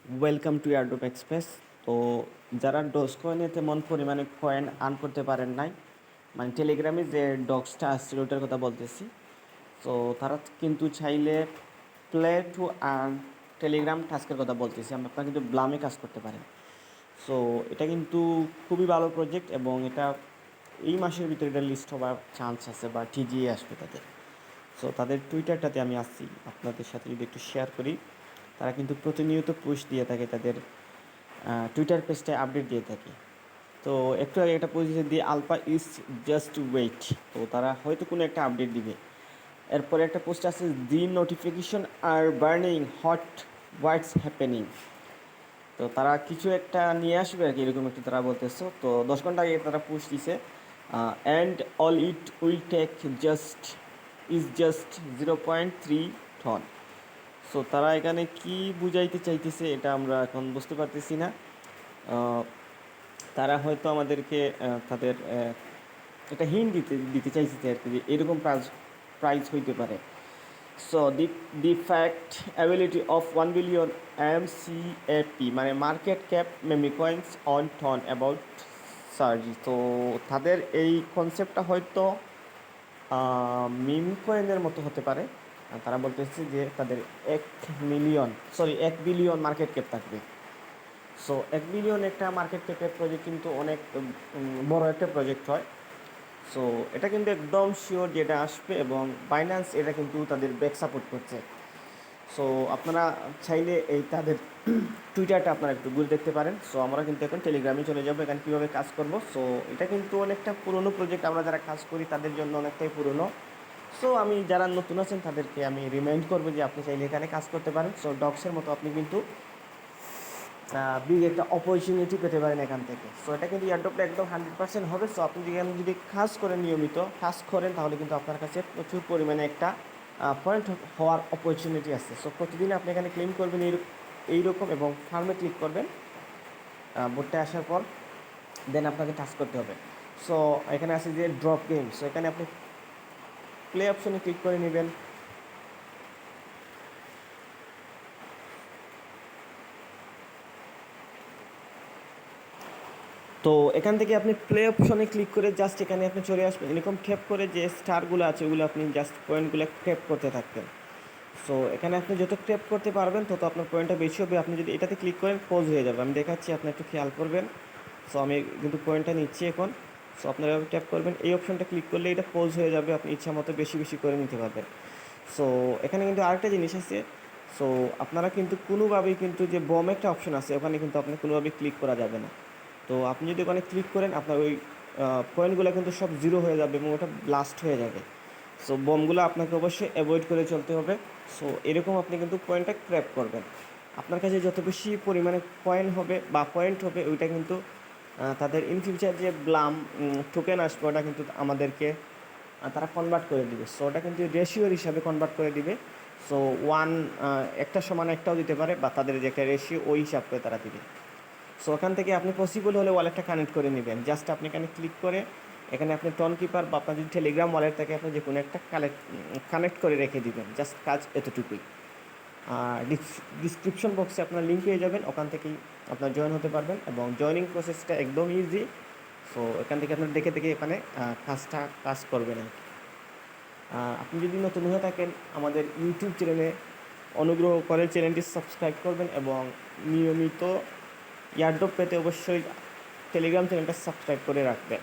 Welcome to airdrop express. তো যারা dodge কয়েনে তেমন পরিমাণে কয়েন আর্ন করতে পারেন নাই, মানে টেলিগ্রামে যে ডক্সটা আসছিল ওটার কথা বলতেছি। তো তারা কিন্তু চাইলে প্লে টু আর্ন টেলিগ্রাম টাস্কের কথা বলতেছি, আপনারা কিন্তু ব্লামে কাজ করতে পারেন। সো এটা কিন্তু খুবই ভালো প্রজেক্ট এবং এটা এই মাসের ভিতরে এটা লিস্ট হওয়ার চান্স আছে বা টিজিয়ে আসবে তাদের। সো তাদের টুইটারটাতে আমি আসছি, আপনাদের সাথে যদি একটু শেয়ার করি। তারা কিন্তু প্রতিনিয়ত পুশ দিয়ে থাকে, তাদের টুইটার পেজটায় আপডেট দিয়ে থাকে। তো একটু আগে একটা পোস্ট দিয়ে আলফা ইজ জাস্ট ওয়েট, তো তারা হয়তো কোনো একটা আপডেট দিবে। এরপরে একটা পোস্ট আছে, দি নোটিফিকেশন আর বার্নিং হট, হোয়াটস হ্যাপেনিং। তো তারা কিছু একটা নিয়ে আসবে আর কি, এরকম একটু তারা বলতেছে। তো 10 ঘন্টা আগে তারা পোস্ট দিছে, and all it will take just 0.3 ton. So তারা এখানে কি বুঝাইতে চাইতেছে এটা আমরা এখন বুঝতে পারতেছি না। তারা হয়তো আমাদেরকে তাদের একটা হিন্ট দিতে চাইছে আর কি, যে এরকম প্রাইস হইতে পারে। So the fact ability of 1 billion MCAP, মানে market cap meme coins on TON about surge. তো তাদের এই কনসেপ্টটা হয়তো মিম কয়েনের মতো হতে পারে। তারা বলতেছে যে তাদের 1 বিলিয়ন মার্কেট ক্যাপ থাকবে। সো 1 বিলিয়ন একটা মার্কেট ক্যাপের প্রজেক্ট কিন্তু অনেক বড় একটা প্রজেক্ট হয়। সো এটা কিন্তু একদম শিওর যে এটা আসবে, এবং বাইন্যান্স এটা কিন্তু তাদের ব্যাক সাপোর্ট করছে। সো আপনারা চাইলে এই তাদের টুইটারটা আপনারা একটু ঘুরে দেখতে পারেন। সো আমরা কিন্তু এখন টেলিগ্রামে চলে যাবো, এখানে কীভাবে কাজ করব। সো এটা কিন্তু অনেকটা পুরনো প্রজেক্ট, আমরা যারা কাজ করি তাদের জন্য অনেকটাই পুরনো। সো আমি যারা নতুন আছেন তাদেরকে আমি রিমাইন্ড করবো যে আপনি চাইলে এখানে কাজ করতে পারেন। সো ডক্সের মতো আপনি কিন্তু বিগ একটা অপরচুনিটি পেতে পারেন এখান থেকে। সো এটা কিন্তু এয়ারড্রপটা একদম 100% হবে। সো আপনি যদি কাজ করেন, নিয়মিত কাজ করেন, তাহলে কিন্তু আপনার কাছে প্রচুর পরিমাণে একটা পয়েন্ট হওয়ার অপরচুনিটি আছে। সো প্রতিদিন আপনি এখানে ক্লেম করবেন এইরকম, এবং ফার্মে ক্লিক করবেন বোর্ডটা আসার পর, দেন আপনাকে টাচ করতে হবে। সো এখানে আছে যে ড্রপ গেম, সো এখানে আপনি প্লে অপশনে ক্লিক করে নেবেন। তো এখান থেকে আপনি প্লে অপশনে ক্লিক করে জাস্ট এখানে আপনি চলে আসবেন, এরকম ট্যাপ করে যে স্টারগুলো আছে ওগুলো আপনি জাস্ট পয়েন্টগুলো ট্যাপ করতে থাকবেন। সো এখানে আপনি যত ট্যাপ করতে পারবেন তত আপনার পয়েন্টটা বেশি হবে। আপনি যদি এটাতে ক্লিক করেন পজ হয়ে যাবে, আমি দেখাচ্ছি, আপনি একটু খেয়াল করবেন। সো আমি কিন্তু পয়েন্টটা নিচ্ছি এখন। সো আপনারা ট্যাপ করবেন, এই অপশনটা ক্লিক করলে এটা পজ হয়ে যাবে, আপনি ইচ্ছা মতো বেশি বেশি করে নিতে পারবেন। সো এখানে কিন্তু আরেকটা জিনিস আছে। সো আপনারা কিন্তু কোনোভাবেই কিন্তু যে বম একটা অপশন আছে ওখানে কিন্তু আপনার কোনোভাবেই ক্লিক করা যাবে না। তো আপনি যদি ওখানে ক্লিক করেন আপনার ওই পয়েন্টগুলো কিন্তু সব জিরো হয়ে যাবে এবং ওটা ব্লাস্ট হয়ে যাবে। সো বমগুলো আপনাকে অবশ্যই অ্যাভয়েড করে চলতে হবে। সো এরকম আপনি কিন্তু পয়েন্টটা ক্র্যাপ করবেন। আপনার কাছে যত বেশি পরিমাণে কয়েন হবে বা পয়েন্ট হবে, ওইটা কিন্তু তাদের ইন ফিউচার যে ব্লাম টোকেন আসবে ওটা কিন্তু আমাদেরকে তারা কনভার্ট করে দিবে। সো ওটা কিন্তু রেশিওর হিসাবে কনভার্ট করে দিবে। সো ওয়ান একটা সমান একটাও দিতে পারে, বা তাদের যে একটা রেশিও ওই হিসাব করে তারা দিবে। সো ওখান থেকে আপনি পসিবল হলে ওয়ালেটটা কানেক্ট করে নেবেন। জাস্ট আপনি এখানে ক্লিক করে এখানে আপনি টন কিপার বা আপনার যদি টেলিগ্রাম ওয়ালেট থাকে আপনি যে কোনো একটা কানেক্ট করে রেখে দিবেন। জাস্ট কাজ এতটুকুই। ডিসক্রিপশন বক্সে আপনার লিঙ্ক পেয়ে যাবেন, ওখান থেকেই আপনার জয়েন হতে পারবেন, এবং জয়েনিং প্রসেসটা একদম ইজি। সো এখান থেকে আপনার দেখে দেখে এখানে কাজ করবেন। আপনি যদি নতুন হয়ে থাকেন আমাদের ইউটিউব চ্যানেলে অনুগ্রহ করে চ্যানেলটি সাবস্ক্রাইব করবেন, এবং নিয়মিত এয়ারড্রপ পেতে অবশ্যই টেলিগ্রাম চ্যানেলটা সাবস্ক্রাইব করে রাখবেন।